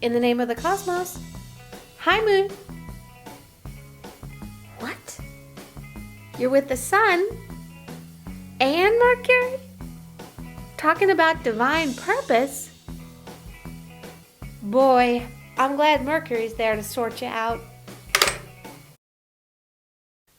In the name of the cosmos. Hi, Moon. What? You're with the Sun and Mercury? Talking about divine purpose? Boy, I'm glad Mercury's there to sort you out.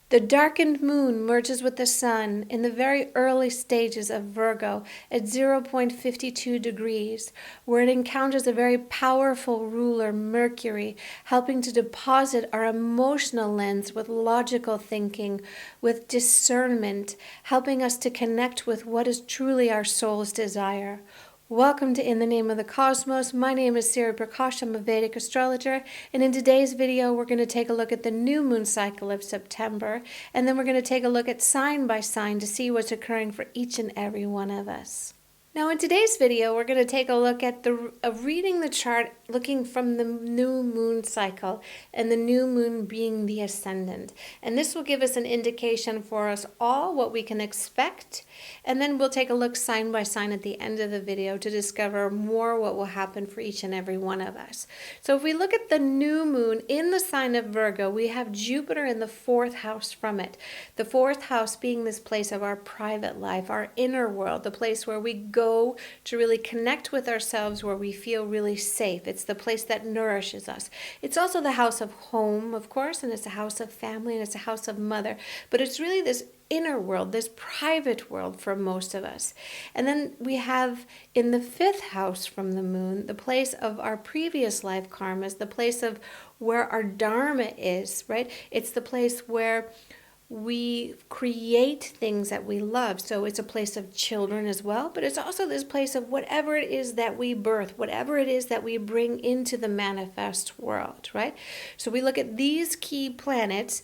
The darkened moon merges with the sun in the very early stages of Virgo at 0.52 degrees, where it encounters a very powerful ruler, Mercury, helping to deposit our emotional lens with logical thinking, with discernment, helping us to connect with what is truly our soul's desire. Welcome to In the Name of the Cosmos. My name is Siri Prakash. I'm a Vedic astrologer, and in today's video we're going to take a look at the new moon cycle of September, and then we're going to take a look at sign by sign to see what's occurring for each and every one of us. Now in today's video we're going to take a look at reading the chart looking from the new moon cycle, and the new moon being the ascendant. And this will give us an indication for us all what we can expect, and then we'll take a look sign by sign at the end of the video to discover more what will happen for each and every one of us. So if we look at the new moon in the sign of Virgo, we have Jupiter in the 4th house from it. The 4th house being this place of our private life, our inner world, the place where we go to really connect with ourselves, where we feel really safe. It's the place that nourishes us. It's also the house of home, of course, and it's a house of family, and it's a house of mother. But it's really this inner world, this private world for most of us. And then we have in the 5th house from the moon, the place of our previous life karmas, the place of where our dharma is, right? It's the place where we create things that we love. So it's a place of children as well, but it's also this place of whatever it is that we birth, whatever it is that we bring into the manifest world, right? So we look at these key planets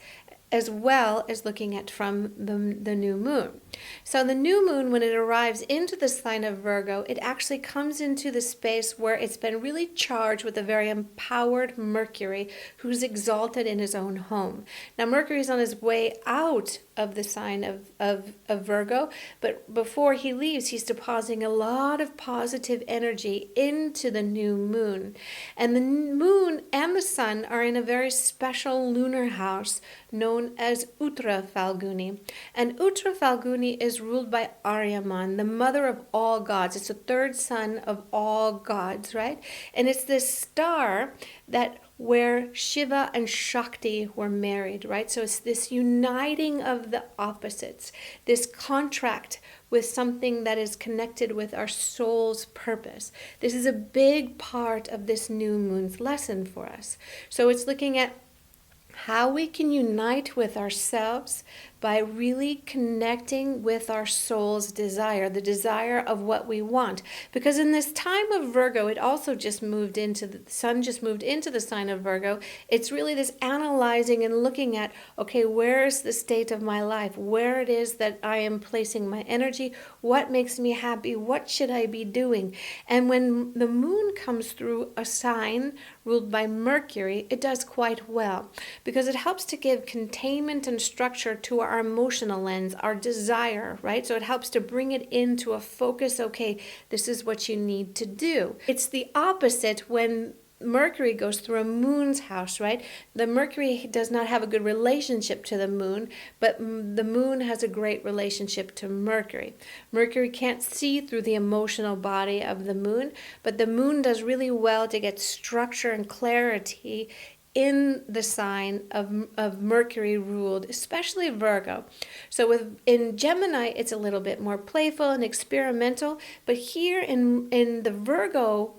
as well as looking at from the new moon. So the new moon, when it arrives into the sign of Virgo, it actually comes into the space where it's been really charged with a very empowered Mercury, who's exalted in his own home. Now Mercury's on his way out of the sign of Virgo, but before he leaves, he's depositing a lot of positive energy into the new moon. And the moon and the sun are in a very special lunar house known as Uttara Phalguni. And Uttara Phalguni is ruled by Aryaman, the mother of all gods. It's the 3rd son of all gods, right? And it's this star that where Shiva and Shakti were married, right? So it's this uniting of the opposites, this contract with something that is connected with our soul's purpose. This is a big part of this new moon's lesson for us. So it's looking at how we can unite with ourselves by really connecting with our soul's desire, the desire of what we want. Because in this time of Virgo, it also just moved into the sun, just moved into the sign of Virgo. It's really this analyzing and looking at, okay, where is the state of my life? Where it is that I am placing my energy? What makes me happy? What should I be doing? And when the moon comes through a sign ruled by Mercury, it does quite well, because it helps to give containment and structure to our emotional lens, our desire, right? So it helps to bring it into a focus. Okay, this is what you need to do. It's the opposite when Mercury goes through a moon's house, right? The Mercury does not have a good relationship to the moon, but the moon has a great relationship to Mercury. Mercury can't see through the emotional body of the moon, but the moon does really well to get structure and clarity in the sign of Mercury ruled, especially Virgo. So in Gemini, it's a little bit more playful and experimental, but here in the Virgo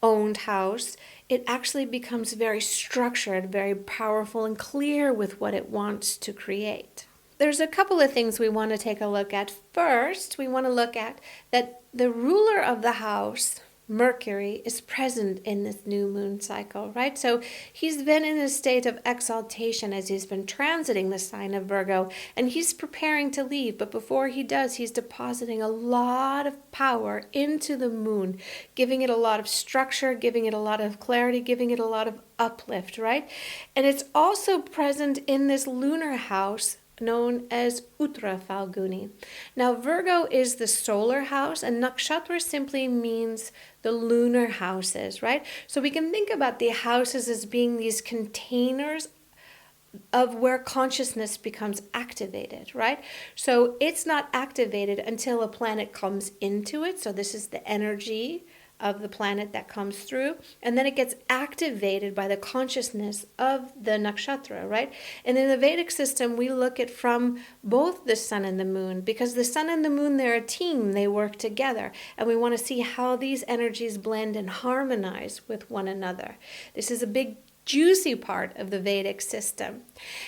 owned house, it actually becomes very structured, very powerful, and clear with what it wants to create. There's a couple of things we want to take a look at. First, we want to look at that the ruler of the house, Mercury, is present in this new moon cycle, right? So he's been in a state of exaltation as he's been transiting the sign of Virgo, and he's preparing to leave. But before he does, he's depositing a lot of power into the moon, giving it a lot of structure, giving it a lot of clarity, giving it a lot of uplift, right? And it's also present in this lunar house known as Uttara Phalguni. Now, Virgo is the solar house, and nakshatra simply means the lunar houses, right? So we can think about the houses as being these containers of where consciousness becomes activated, right? So it's not activated until a planet comes into it. So this is the energy of the planet that comes through, and then it gets activated by the consciousness of the nakshatra, right? And in the Vedic system, we look at from both the sun and the moon, because the sun and the moon, they're a team, they work together, and we want to see how these energies blend and harmonize with one another. This is a big juicy part of the Vedic system.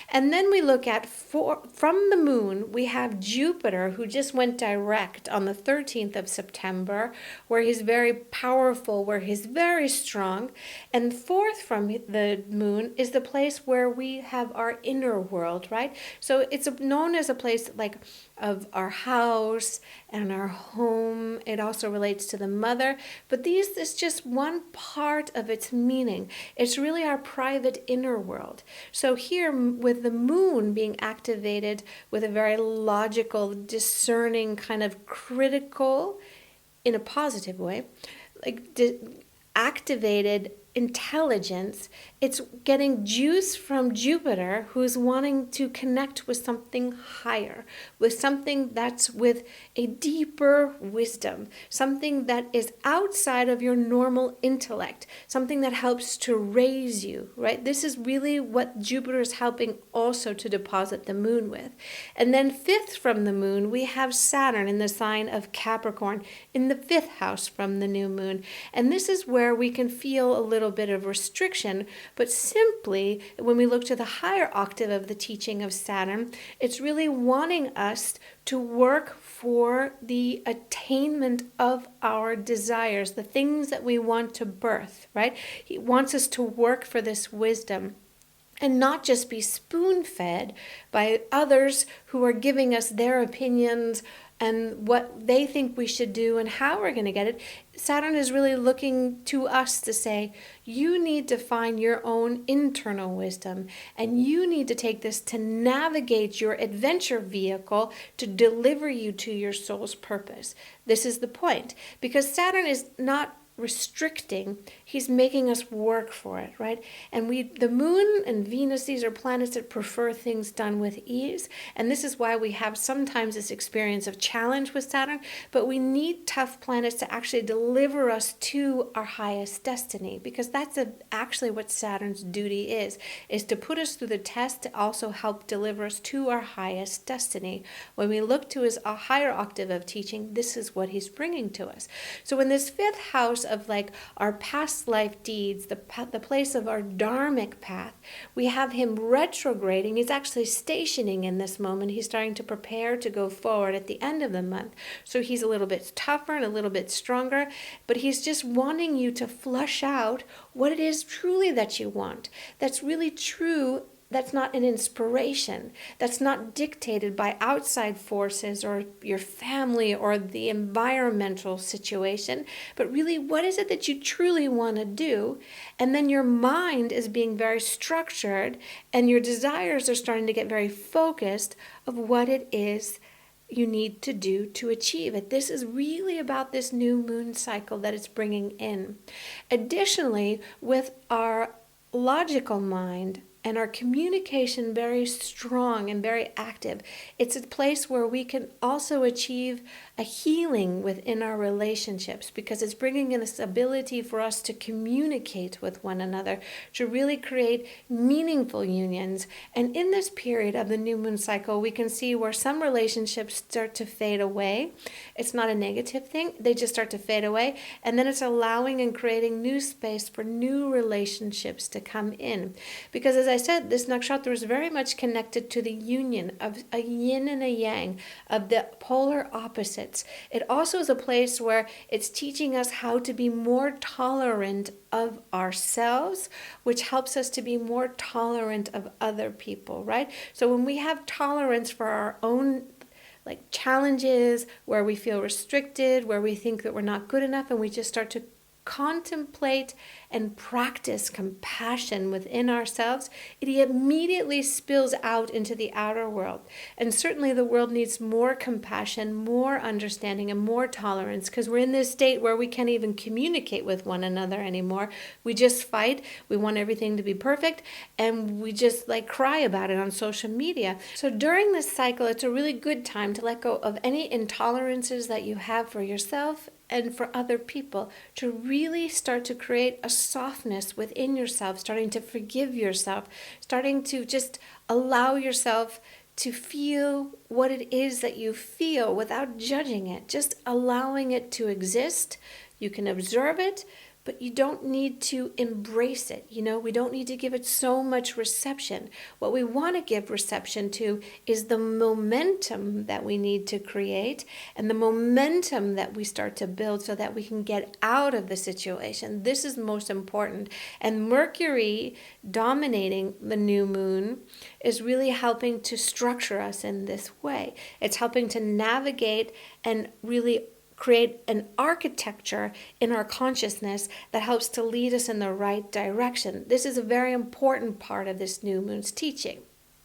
And then we look at, from the moon, we have Jupiter, who just went direct on the 13th of September, where he's very powerful, where he's very strong. And fourth from the moon is the place where we have our inner world, right? So it's known as a place like of our house and our home. It also relates to the mother, but this is just one part of its meaning. It's really our private inner world. So here, with the moon being activated with a very logical, discerning, kind of critical, in a positive way, like activated intelligence, it's getting juice from Jupiter, who's wanting to connect with something higher, with something that's with a deeper wisdom, something that is outside of your normal intellect, something that helps to raise you, right? This is really what Jupiter is helping also to deposit the moon with. And then fifth from the moon, we have Saturn in the sign of Capricorn, in the fifth house from the new moon. And this is where we can feel a little bit of restriction, but simply when we look to the higher octave of the teaching of Saturn, it's really wanting us to work for the attainment of our desires, the things that we want to birth, right? He wants us to work for this wisdom and not just be spoon-fed by others who are giving us their opinions and what they think we should do and how we're going to get it. Saturn is really looking to us to say, you need to find your own internal wisdom, and you need to take this to navigate your adventure vehicle to deliver you to your soul's purpose. This is the point, because Saturn is not restricting, he's making us work for it, right? And the moon and Venus, these are planets that prefer things done with ease, and this is why we have sometimes this experience of challenge with Saturn, but we need tough planets to actually deliver us to our highest destiny, because that's actually what Saturn's duty is to put us through the test, to also help deliver us to our highest destiny. When we look to his a higher octave of teaching, this is what he's bringing to us. So in this fifth house of like our past life deeds, the place of our dharmic path, we have him retrograding. He's actually stationing in this moment. He's starting to prepare to go forward at the end of the month. So he's a little bit tougher and a little bit stronger, but he's just wanting you to flush out what it is truly that you want. That's really true. That's not an inspiration. That's not dictated by outside forces or your family or the environmental situation, but really, what is it that you truly want to do? And then your mind is being very structured, and your desires are starting to get very focused of what it is you need to do to achieve it. This is really about this new moon cycle that it's bringing in. Additionally, with our logical mind, and our communication very strong and very active, it's a place where we can also achieve a healing within our relationships, because it's bringing in this ability for us to communicate with one another, to really create meaningful unions. And in this period of the new moon cycle, we can see where some relationships start to fade away. It's not a negative thing. They just start to fade away. And then it's allowing and creating new space for new relationships to come in. Because as I said, this nakshatra is very much connected to the union of a yin and a yang, of the polar opposites. It also is a place where it's teaching us how to be more tolerant of ourselves, which helps us to be more tolerant of other people, right? So when we have tolerance for our own challenges, where we feel restricted, where we think that we're not good enough, and we just start to contemplate and practice compassion within ourselves, it immediately spills out into the outer world. And certainly the world needs more compassion, more understanding, and more tolerance, because we're in this state where we can't even communicate with one another anymore. We just fight. We want everything to be perfect, and we just cry about it on social media. So during this cycle, it's a really good time to let go of any intolerances that you have for yourself and for other people, to really start to create a softness within yourself, starting to forgive yourself, starting to just allow yourself to feel what it is that you feel without judging it, just allowing it to exist. You can observe it, but you don't need to embrace it. We don't need to give it so much reception. What we want to give reception to is the momentum that we need to create, and the momentum that we start to build so that we can get out of the situation. This is most important. And Mercury dominating the new moon is really helping to structure us in this way. It's helping to navigate and really create an architecture in our consciousness that helps to lead us in the right direction. This is a very important part of this new moon's teaching.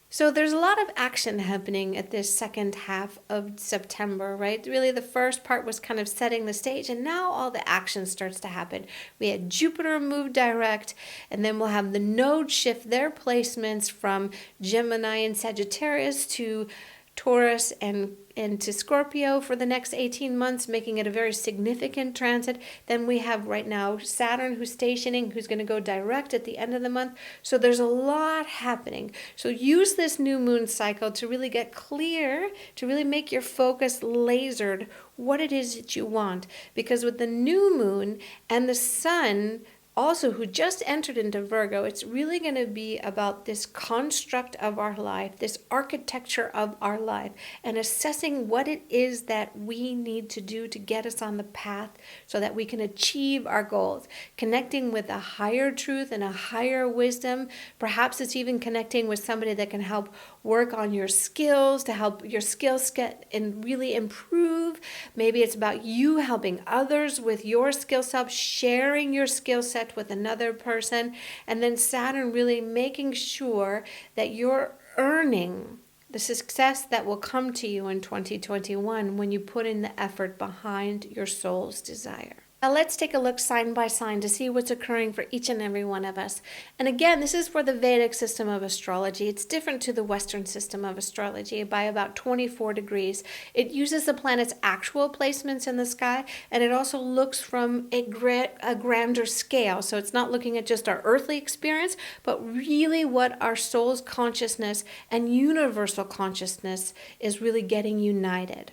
So there's a lot of action happening at this second half of September, right? Really, the first part was kind of setting the stage, and now all the action starts to happen. We had Jupiter move direct, and then we'll have the nodes shift their placements from Gemini and Sagittarius to Taurus and to Scorpio for the next 18 months, making it a very significant transit. Then we have right now Saturn who's stationing, who's going to go direct at the end of the month. So there's a lot happening. So use this new moon cycle to really get clear, to really make your focus lasered what it is that you want. Because with the new moon and the sun also who just entered into Virgo, it's really going to be about this construct of our life, this architecture of our life, and assessing what it is that we need to do to get us on the path so that we can achieve our goals. Connecting with a higher truth and a higher wisdom. Perhaps it's even connecting with somebody that can help work on your skills, to help your skills get and really improve. Maybe it's about you helping others with your skill set, sharing your skill set with another person, and then Saturn really making sure that you're earning the success that will come to you in 2021 when you put in the effort behind your soul's desire. Now let's take a look sign by sign to see what's occurring for each and every one of us. And again, this is for the Vedic system of astrology. It's different to the Western system of astrology by about 24 degrees. It uses the planet's actual placements in the sky, and it also looks from a grander scale. So it's not looking at just our earthly experience, but really what our soul's consciousness and universal consciousness is really getting united.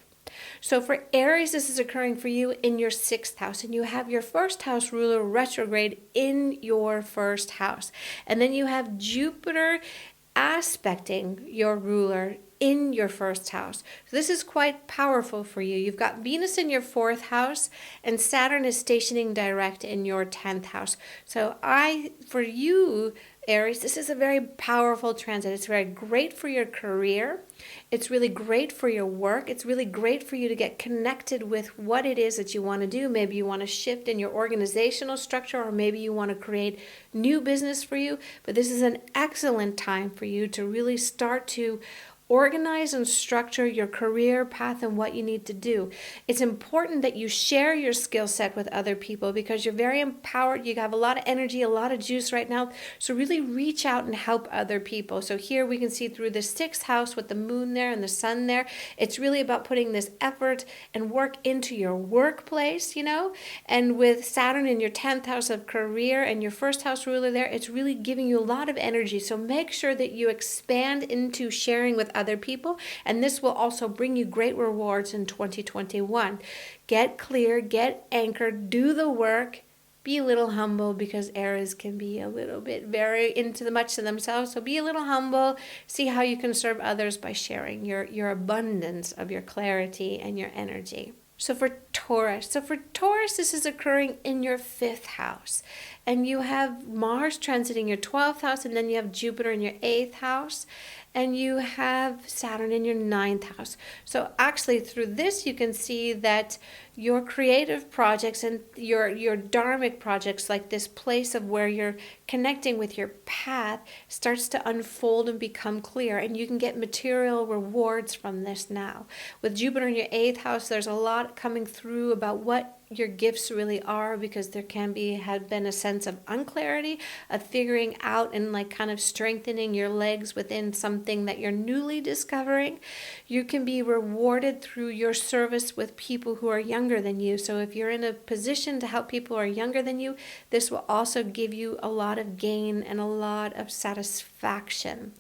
So for Aries, this is occurring for you in your 6th house, and you have your first house ruler retrograde in your first house. And then you have Jupiter aspecting your ruler in your first house. So this is quite powerful for you. You've got Venus in your 4th house, and Saturn is stationing direct in your 10th house. So for you, Aries, this is a very powerful transit. It's very great for your career. It's really great for your work. It's really great for you to get connected with what it is that you want to do. Maybe you want to shift in your organizational structure, or maybe you want to create new business for you. But this is an excellent time for you to really start to organize and structure your career path and what you need to do. It's important that you share your skill set with other people because you're very empowered. You have a lot of energy, a lot of juice right now. So really reach out and help other people. So here we can see through the 6th house with the moon there and the sun there. It's really about putting this effort and work into your workplace, and with Saturn in your 10th house of career and your first house ruler there, it's really giving you a lot of energy. So make sure that you expand into sharing with other people, and this will also bring you great rewards in 2021. Get clear, get anchored, do the work, be a little humble, because Aries can be a little bit very into the much to themselves. So be a little humble, see how you can serve others by sharing your abundance of your clarity and your energy. So for Taurus, this is occurring in your 5th house. And you have Mars transiting your 12th house, and then you have Jupiter in your 8th house. and you have Saturn in your 9th house. So actually through this you can see that your creative projects and your dharmic projects, like this place of where you're connecting with your path, starts to unfold and become clear, and you can get material rewards from this now. With Jupiter in your 8th house, there's a lot coming through about what your gifts really are, because there had been a sense of unclarity, of figuring out and like kind of strengthening your legs within something that you're newly discovering. You can be rewarded through your service with people who are younger than you. So if you're in a position to help people who are younger than you, this will also give you a lot of gain and a lot of satisfaction.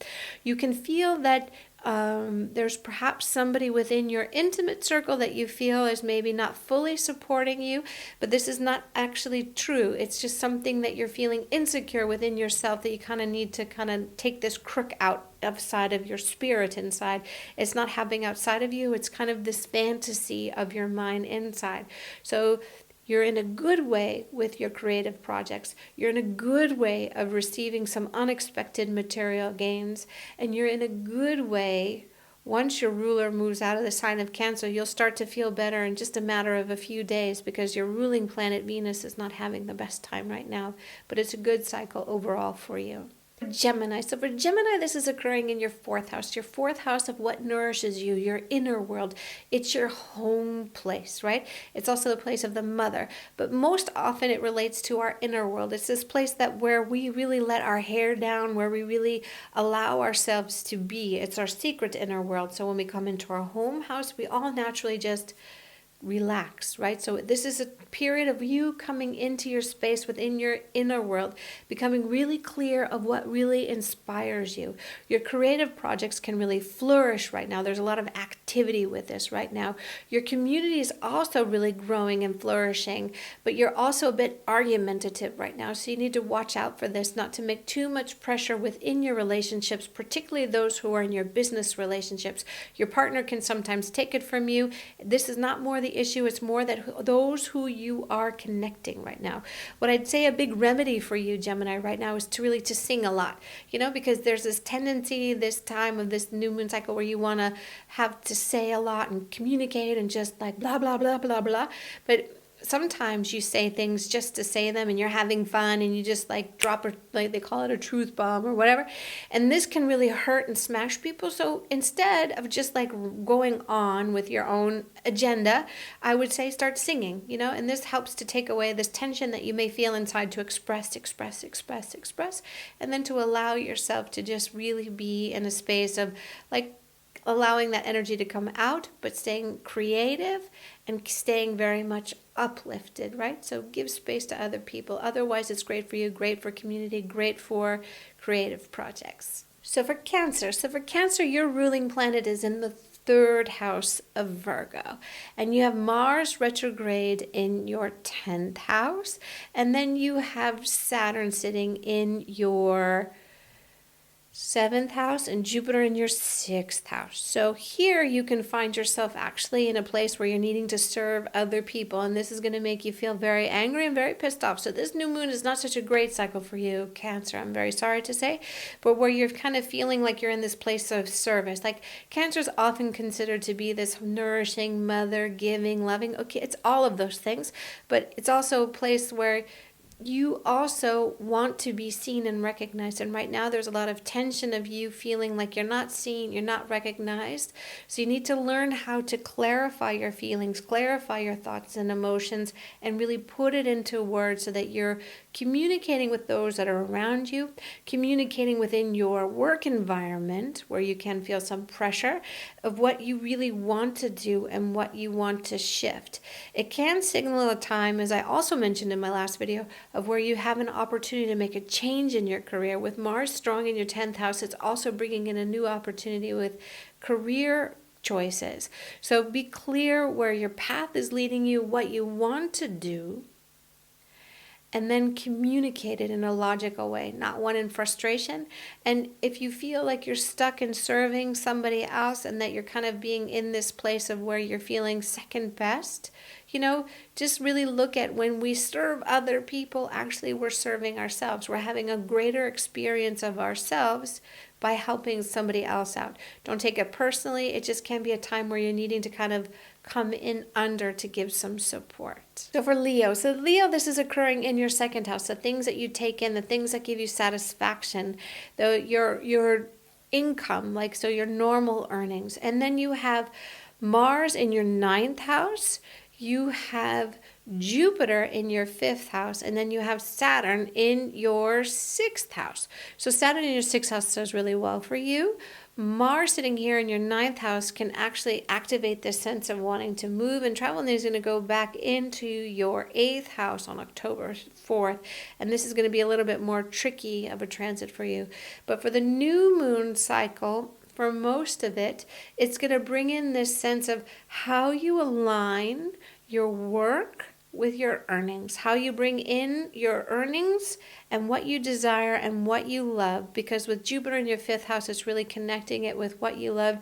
You can feel that there's perhaps somebody within your intimate circle that you feel is maybe not fully supporting you, but this is not actually true. It's just something that you're feeling insecure within yourself, that you kind of need to kind of take this crook out outside of your spirit inside. It's not happening outside of you. It's kind of this fantasy of your mind inside. So you're in a good way with your creative projects. You're in a good way of receiving some unexpected material gains. And you're in a good way, once your ruler moves out of the sign of Cancer, you'll start to feel better in just a matter of a few days, because your ruling planet Venus is not having the best time right now. But it's a good cycle overall for you. Gemini. So for Gemini, this is occurring in your 4th house. Your 4th house of what nourishes you, your inner world. It's your home place, right? It's also the place of the mother. But most often it relates to our inner world. It's this place where we really let our hair down, where we really allow ourselves to be. It's our secret inner world. So when we come into our home house, we all naturally just relax, right? So this is a period of you coming into your space within your inner world, becoming really clear of what really inspires you. Your creative projects can really flourish right now. There's a lot of activity with this right now. Your community is also really growing and flourishing, but you're also a bit argumentative right now. So you need to watch out for this, not to make too much pressure within your relationships, particularly those who are in your business relationships. Your partner can sometimes take it from you. This is not more the issue. It's more that those who you are connecting right now. What I'd say a big remedy for you, Gemini, right now is to sing a lot, because there's this tendency this time of this new moon cycle where you want to have to say a lot and communicate and just like blah, blah, blah, blah, blah. But sometimes you say things just to say them and you're having fun and you just like drop like they call it a truth bomb or whatever. And this can really hurt and smash people. So instead of just like going on with your own agenda, I would say start singing, and this helps to take away this tension that you may feel inside, to express, and then to allow yourself to just really be in a space of like allowing that energy to come out, but staying creative and staying very much uplifted, right? So give space to other people. Otherwise, it's great for you, great for community, great for creative projects. So for Cancer, your ruling planet is in the 3rd house of Virgo, and you have Mars retrograde in your 10th house, and then you have Saturn sitting in your 7th house and Jupiter in your 6th house. So here you can find yourself actually in a place where you're needing to serve other people, and this is going to make you feel very angry and very pissed off. So this new moon is not such a great cycle for you, Cancer, I'm very sorry to say, but where you're kind of feeling like you're in this place of service. Like Cancer is often considered to be this nourishing, mother, giving, loving. Okay, it's all of those things, but it's also a place where you also want to be seen and recognized. And right now there's a lot of tension of you feeling like you're not seen, you're not recognized. So you need to learn how to clarify your feelings, clarify your thoughts and emotions, and really put it into words so that you're communicating with those that are around you, communicating within your work environment where you can feel some pressure of what you really want to do and what you want to shift. It can signal a time, as I also mentioned in my last video, of where you have an opportunity to make a change in your career. With Mars strong in your 10th house, it's also bringing in a new opportunity with career choices. So be clear where your path is leading you, what you want to do, and then communicate it in a logical way, not one in frustration. And if you feel like you're stuck in serving somebody else and that you're kind of being in this place of where you're feeling second best, just really look at when we serve other people, actually we're serving ourselves. We're having a greater experience of ourselves by helping somebody else out. Don't take it personally. It just can be a time where you're needing to kind of come in under to give some support. So for Leo, this is occurring in your second house. The things that you take in, the things that give you satisfaction, your income, like so your normal earnings. And then you have Mars in your ninth house. You have Jupiter in your fifth house, and then you have Saturn in your sixth house. So Saturn in your sixth house does really well for you. Mars sitting here in your ninth house can actually activate this sense of wanting to move and travel, and he's going to go back into your eighth house on October 4th, and this is going to be a little bit more tricky of a transit for you. But for the new moon cycle, for most of it, it's going to bring in this sense of how you align your work with your earnings, how you bring in your earnings and what you desire and what you love. Because with Jupiter in your fifth house, it's really connecting it with what you love.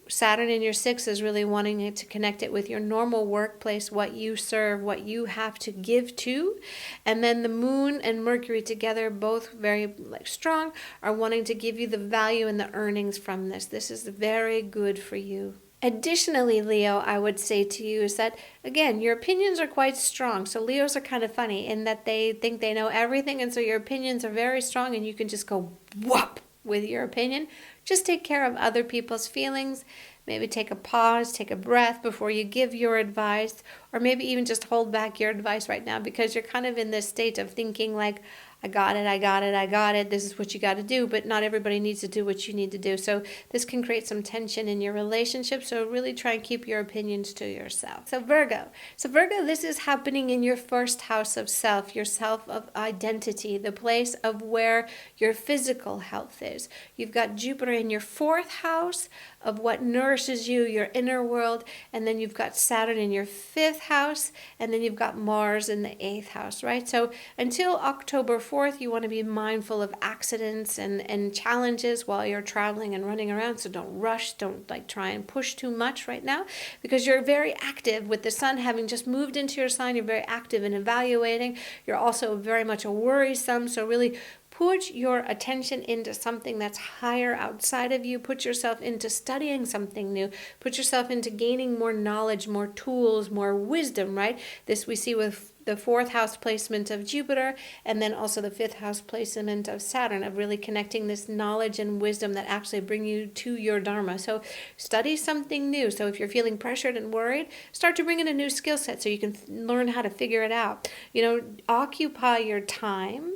Saturn in your sixth is really wanting it to connect it with your normal workplace, what you serve, what you have to give to. And then the moon and Mercury together, both very strong, are wanting to give you the value and the earnings from this. This is very good for you. Additionally, Leo, I would say to you is that, again, your opinions are quite strong. So Leos are kind of funny in that they think they know everything. And so your opinions are very strong and you can just go whoop with your opinion. Just take care of other people's feelings. Maybe take a pause, take a breath before you give your advice. Or maybe even just hold back your advice right now because you're kind of in this state of thinking like, I got it. This is what you got to do, but not everybody needs to do what you need to do. So this can create some tension in your relationship. So really try and keep your opinions to yourself. So Virgo, this is happening in your first house of self, your self of identity, the place of where your physical health is. You've got Jupiter in your fourth house of what nourishes you, your inner world, and then you've got Saturn in your fifth house, and then you've got Mars in the eighth house, right? So until October 4th, you want to be mindful of accidents and challenges while you're traveling and running around. So don't rush, don't try and push too much right now, because you're very active with the sun having just moved into your sign. You're very active in evaluating. You're also very much a worrisome. So really put your attention into something that's higher outside of you. Put yourself into studying something new. Put yourself into gaining more knowledge, more tools, more wisdom, right? This we see with the fourth house placement of Jupiter, and then also the fifth house placement of Saturn, of really connecting this knowledge and wisdom that actually bring you to your Dharma. So study something new. So if you're feeling pressured and worried, start to bring in a new skill set so you can learn how to figure it out. Occupy your time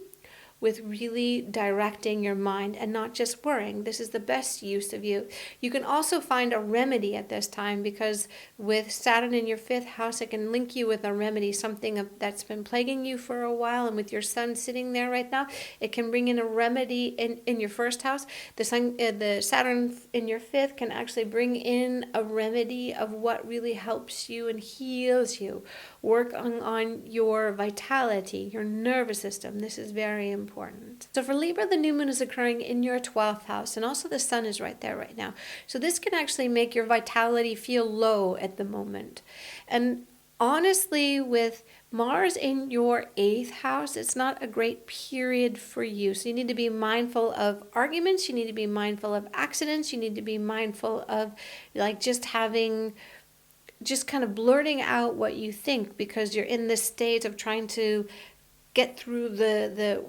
with really directing your mind and not just worrying. This is the best use of you. You can also find a remedy at this time, because with Saturn in your fifth house, it can link you with a remedy, something that's been plaguing you for a while. And with your sun sitting there right now, it can bring in a remedy in your first house. The Saturn in your fifth can actually bring in a remedy of what really helps you and heals you. Work on your vitality, your nervous system. This is very important. So for Libra, the new moon is occurring in your 12th house, and also the sun is right there right now. So this can actually make your vitality feel low at the moment. And honestly, with Mars in your 8th house, it's not a great period for you. So you need to be mindful of arguments. You need to be mindful of accidents. You need to be mindful of just kind of blurting out what you think, because you're in this state of trying to get through the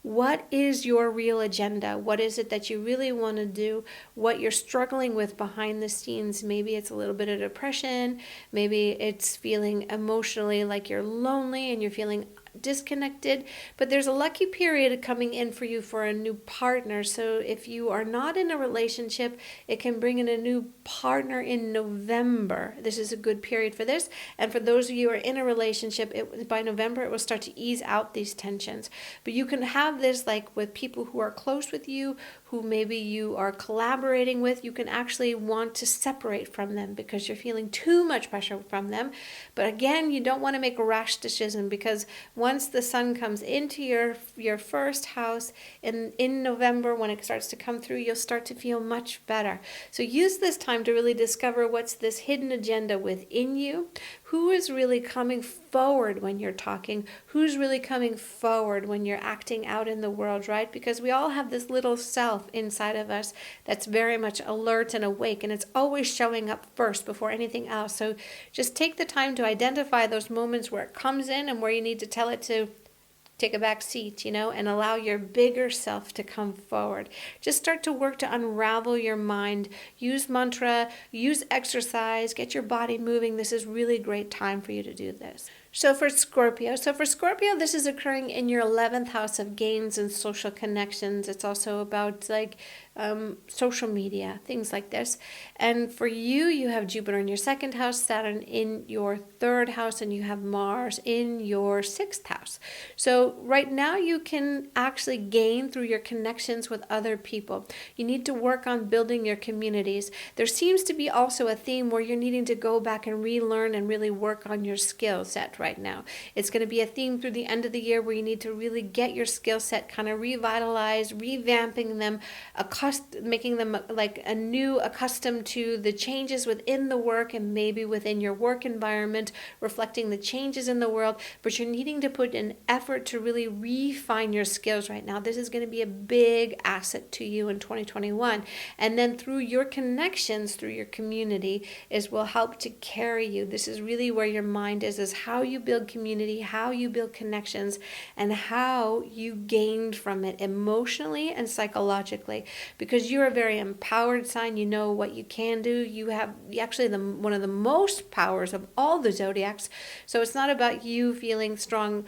what is your real agenda? What is it that you really want to do? What you're struggling with behind the scenes? Maybe it's a little bit of depression. Maybe it's feeling emotionally like you're lonely and you're feeling disconnected, but there's a lucky period coming in for you for a new partner. So if you are not in a relationship, it can bring in a new partner in November. This is a good period for this. And for those of you who are in a relationship, by November it will start to ease out these tensions. But you can have this with people who are close with you, who maybe you are collaborating with. You can actually want to separate from them because you're feeling too much pressure from them. But again, you don't want to make a rash decision, because once the sun comes into your first house in November, when it starts to come through, you'll start to feel much better. So use this time to really discover what's this hidden agenda within you. who is really coming forward when you're talking, who's really coming forward when you're acting out in the world, right? Because we all have this little self inside of us that's very much alert and awake, and it's always showing up first before anything else. So just take the time to identify those moments where it comes in and where you need to tell it to take a back seat, and allow your bigger self to come forward. Just start to work to unravel your mind. Use mantra, use exercise, get your body moving. This is really great time for you to do this. So for Scorpio, this is occurring in your 11th house of gains and social connections. It's also about social media, things like this. And for you, you have Jupiter in your 2nd house, Saturn in your 3rd house, and you have Mars in your 6th house. So right now you can actually gain through your connections with other people. You need to work on building your communities. There seems to be also a theme where you're needing to go back and relearn and really work on your skill set right now. It's going to be a theme through the end of the year where you need to really get your skill set kind of revitalized, revamping them, making them like anew, accustomed to the changes within the work and maybe within your work environment, reflecting the changes in the world. But you're needing to put an effort to really refine your skills right now. This is going to be a big asset to you in 2021. And then through your connections, through your community, will help to carry you. This is really where your mind is how you build community, how you build connections, and how you gained from it emotionally and psychologically. Because you're a very empowered sign, you know what you can do. You have actually one of the most powers of all the zodiacs. So it's not about you feeling strong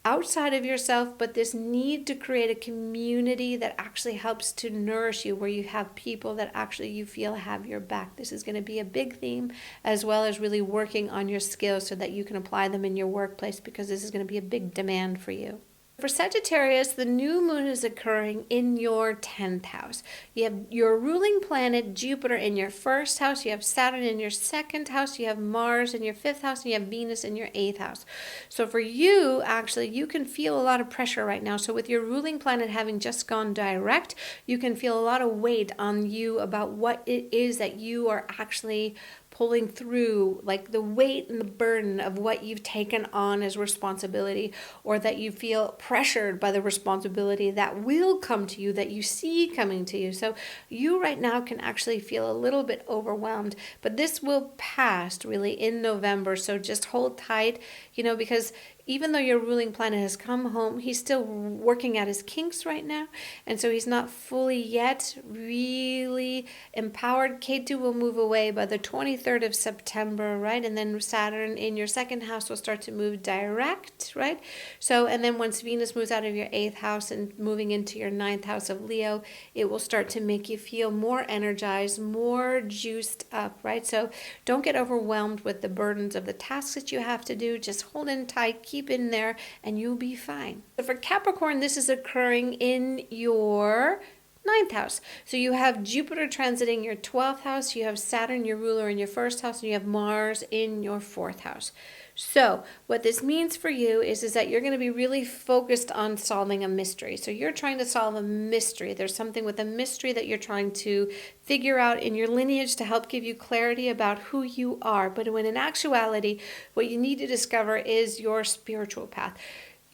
outside of yourself, but this need to create a community that actually helps to nourish you, where you have people that actually you feel have your back. This is going to be a big theme, as well as really working on your skills so that you can apply them in your workplace, because this is going to be a big demand for you. For Sagittarius, the new moon is occurring in your 10th house. You have your ruling planet, Jupiter, in your 1st house. You have Saturn in your 2nd house. You have Mars in your 5th house. And you have Venus in your 8th house. So for you, actually, you can feel a lot of pressure right now. So with your ruling planet having just gone direct, you can feel a lot of weight on you about what it is that you are actually pulling through, like the weight and the burden of what you've taken on as responsibility, or that you feel pressured by the responsibility that will come to you, that you see coming to you. So you right now can actually feel a little bit overwhelmed, but this will pass really in November. So just hold tight, because even though your ruling planet has come home, he's still working at his kinks right now. And so he's not fully yet really empowered. Ketu will move away by the 23rd of September, right? And then Saturn in your 2nd house will start to move direct, right? So, and then once Venus moves out of your 8th house and moving into your 9th house of Leo, it will start to make you feel more energized, more juiced up, right? So don't get overwhelmed with the burdens of the tasks that you have to do. Just hold in tight, keep in there, and you'll be fine. So for Capricorn, this is occurring in your 9th house. So you have Jupiter transiting your 12th house, you have Saturn, your ruler, in your 1st house, and you have Mars in your 4th house. So what this means for you is that you're going to be really focused on solving a mystery. So you're trying to solve a mystery. There's something with a mystery that you're trying to figure out in your lineage to help give you clarity about who you are. But when in actuality, what you need to discover is your spiritual path,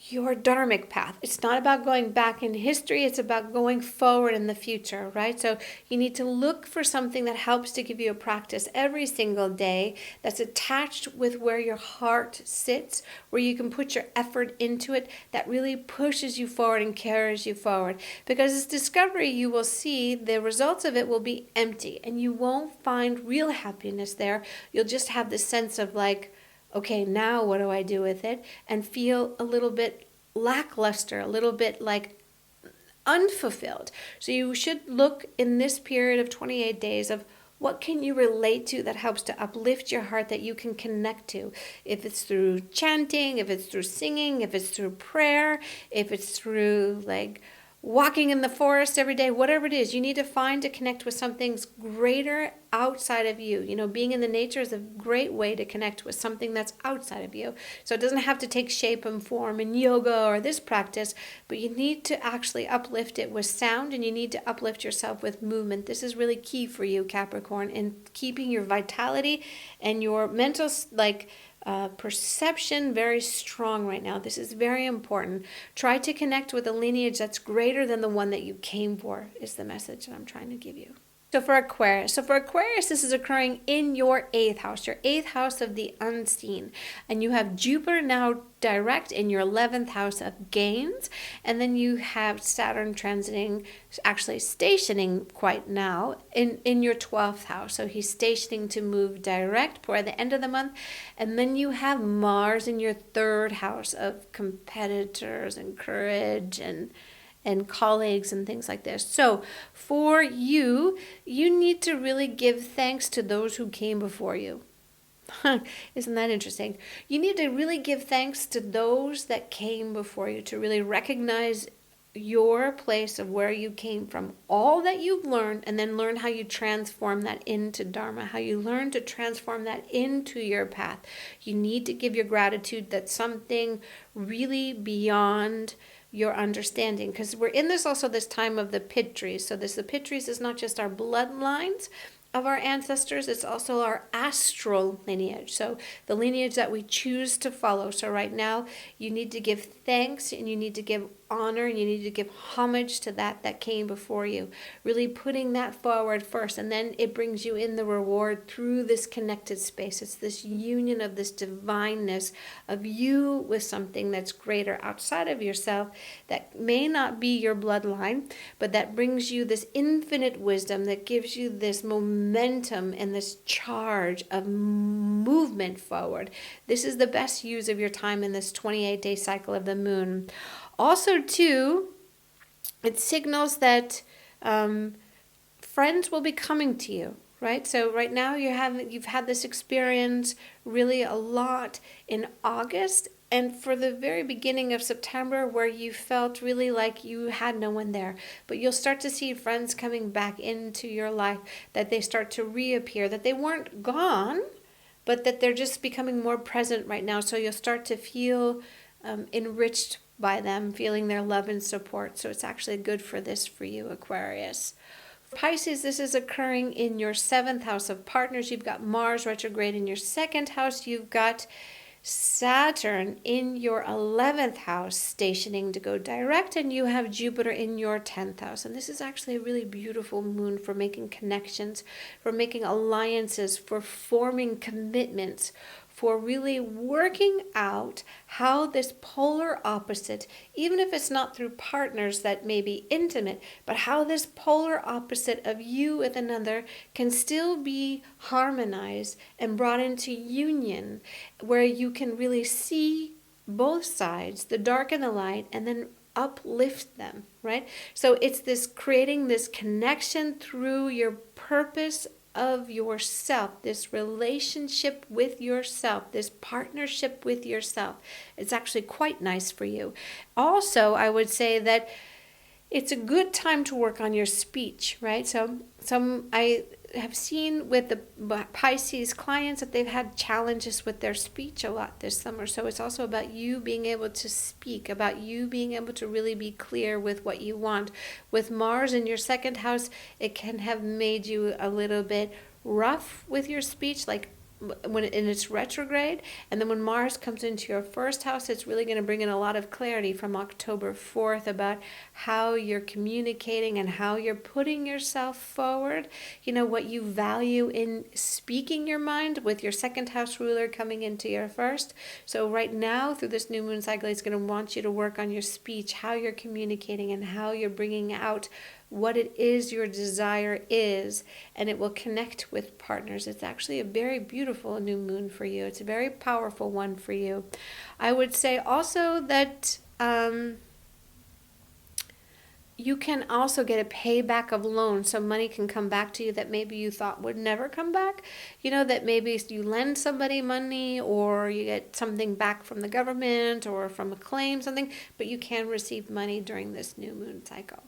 your dharmic path. It's not about going back in history, it's about going forward in the future, right? So you need to look for something that helps to give you a practice every single day that's attached with where your heart sits, where you can put your effort into it, that really pushes you forward and carries you forward. Because this discovery, you will see the results of it will be empty, and you won't find real happiness there. You'll just have this sense of like, okay, now what do I do with it? And feel a little bit lackluster, a little bit like unfulfilled. So you should look in this period of 28 days of what can you relate to that helps to uplift your heart, that you can connect to. If it's through chanting, if it's through singing, if it's through prayer, if it's through like walking in the forest every day, whatever it is, you need to find to connect with something greater outside of you. Being in the nature is a great way to connect with something that's outside of you. So it doesn't have to take shape and form in yoga or this practice, but you need to actually uplift it with sound, and you need to uplift yourself with movement. This is really key for you, Capricorn, in keeping your vitality and your mental perception very strong right now. This is very important. Try to connect with a lineage that's greater than the one that you came for, is the message that I'm trying to give you. So for Aquarius, this is occurring in your 8th house, your 8th house of the unseen. And you have Jupiter now direct in your 11th house of gains. And then you have Saturn transiting, actually stationing quite now in your 12th house. So he's stationing to move direct for the end of the month. And then you have Mars in your 3rd house of competitors and courage and colleagues and things like this. So for you, you need to really give thanks to those who came before you. Isn't that interesting? You need to really give thanks to those that came before you, to really recognize your place of where you came from, all that you've learned, and then learn how you transform that into Dharma, how you learn to transform that into your path. You need to give your gratitude that something really beyond your understanding, because we're in this time of the Pitris. So the Pitris is not just our bloodlines of our ancestors, it's also our astral lineage, so the lineage that we choose to follow. So right now you need to give thanks, and you need to give honor, and you need to give homage to that came before you, really putting that forward first, and then it brings you in the reward through this connected space. It's this union of this divineness of you with something that's greater outside of yourself, that may not be your bloodline, but that brings you this infinite wisdom, that gives you this momentum and this charge of movement forward. This is the best use of your time in this 28-day cycle of the moon. Also, too, it signals that friends will be coming to you, right? So right now you've had this experience really a lot in August and for the very beginning of September, where you felt really like you had no one there. But you'll start to see friends coming back into your life, that they start to reappear, that they weren't gone, but that they're just becoming more present right now. So you'll start to feel enriched by them, feeling their love and support. So it's actually good for you, Aquarius. Pisces, this is occurring in your 7th house of partners. You've got Mars retrograde in your 2nd house. You've got Saturn in your 11th house stationing to go direct, and you have Jupiter in your 10th house. And this is actually a really beautiful moon for making connections, for making alliances, for forming commitments, for really working out how this polar opposite, even if it's not through partners that may be intimate, but how this polar opposite of you with another can still be harmonized and brought into union, where you can really see both sides, the dark and the light, and then uplift them, right? So it's this creating this connection through your purpose of yourself, this relationship with yourself, this partnership with yourself. It's actually quite nice for you. Also, I would say that it's a good time to work on your speech, right? So I have seen with the Pisces clients that they've had challenges with their speech a lot this summer. So it's also about you being able to speak, about you being able to really be clear with what you want. With Mars in your 2nd house, it can have made you a little bit rough with your speech, like when in its retrograde. And then when Mars comes into your 1st house, it's really going to bring in a lot of clarity from October 4th about how you're communicating and how you're putting yourself forward, what you value in speaking your mind, with your 2nd house ruler coming into your 1st. So right now, through this new moon cycle, it's going to want you to work on your speech, how you're communicating, and how you're bringing out what it is your desire is, and it will connect with partners. It's actually a very beautiful new moon for you. It's a very powerful one for you. I would say also that you can also get a payback of loans. So money can come back to you that maybe you thought would never come back. That maybe you lend somebody money, or you get something back from the government or from a claim, something, but you can receive money during this new moon cycle.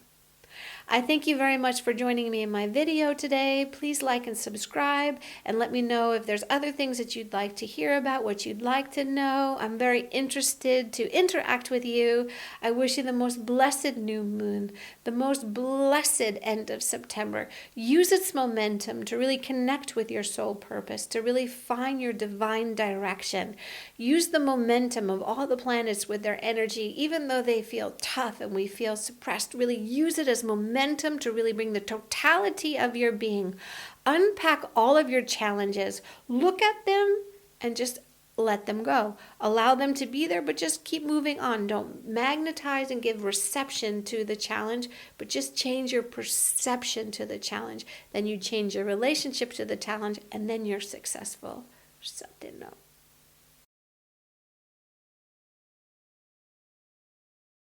I thank you very much for joining me in my video today. Please like and subscribe and let me know if there's other things that you'd like to hear about, what you'd like to know. I'm very interested to interact with you. I wish you the most blessed new moon, the most blessed end of September. Use its momentum to really connect with your soul purpose, to really find your divine direction. Use the momentum of all the planets with their energy, even though they feel tough and we feel suppressed. Really use it as momentum to really bring the totality of your being. Unpack all of your challenges. Look at them and just let them go. Allow them to be there, but just keep moving on. Don't magnetize and give reception to the challenge, but just change your perception to the challenge. Then you change your relationship to the challenge, and then you're successful. Something up.